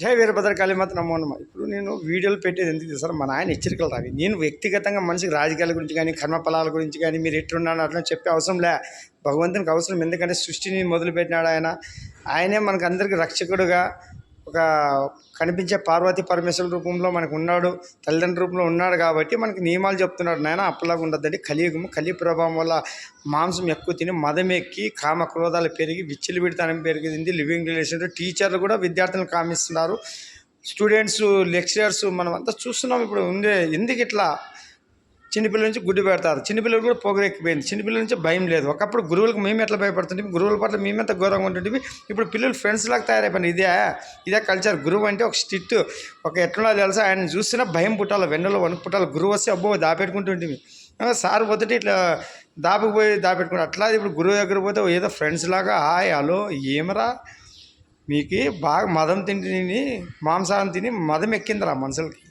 జై వీరభద్రకాళి మాత నమో నమ. ఇప్పుడు నేను వీడియోలు పెట్టేది ఎందుకు తెలుసా? మా నాయన హెచ్చరికలు రావి. నేను వ్యక్తిగతంగా మనిషికి రాజకీయాల గురించి కానీ కర్మఫలాల గురించి కానీ మీరు ఎట్లున్నాను అట్లా చెప్పే అవసరం లే. భగవంతునికి అవసరం, ఎందుకంటే సృష్టిని మొదలుపెట్టినాడు ఆయన. ఆయనే మనకు అందరికీ రక్షకుడుగా ఒక కనిపించే పార్వతీ పరమేశ్వరుల రూపంలో మనకు ఉన్నాడు, తల్లిదండ్రుల రూపంలో ఉన్నాడు. కాబట్టి మనకి నియమాలు చెప్తున్నాడు. నాయన అప్పలాగా ఉండద్దండి. కలియుగము, కలి ప్రభావం వల్ల మాంసం ఎక్కువ తిని మదం ఎక్కి కామ క్రోధాలు పెరిగి విచ్చలవిడితనం పెరిగింది. లివింగ్ రిలేషన్ టీచర్లు కూడా విద్యార్థులను కామిస్తున్నారు, స్టూడెంట్స్, లెక్చరర్స్ మనం అంతా చూస్తున్నాం. ఇప్పుడు ఉండే ఎందుకు ఇట్లా చిన్నపిల్లల నుంచి గుడ్డు పెడతారు, చిన్నపిల్లలు కూడా పొగరెక్కిపోయింది, చిన్నపిల్లల నుంచి భయం లేదు. ఒకప్పుడు గురువులకు మేము ఎట్లా భయపడుతుంటే, గురువుల పట్ల మేమెంత గౌరవంగా ఉంటుంటే, ఇప్పుడు పిల్లలు ఫ్రెండ్స్ లాగా తయారైపోయింది. ఇదే కల్చర్. గురువు అంటే ఒక స్ట్రిక్ట్, ఒక ఎట్లా తెలుసా, ఆయన చూసినా భయం పుట్టాలి, వెన్నెలో వణుకు పుట్టాలి. గురువు వస్తే అబ్బో దాపెట్టుకుంటుంటే, సార్ పోతుంటే ఇట్లా దాపెట్టుకుంటారు. అట్లా ఇప్పుడు గురువు దగ్గర పోతే ఏదో ఫ్రెండ్స్ లాగా హాయ్ హలో ఏమరా మీకు బాగా మదం తిని మాంసాహారం తిని మదం ఎక్కిందిరా మనుషులకి.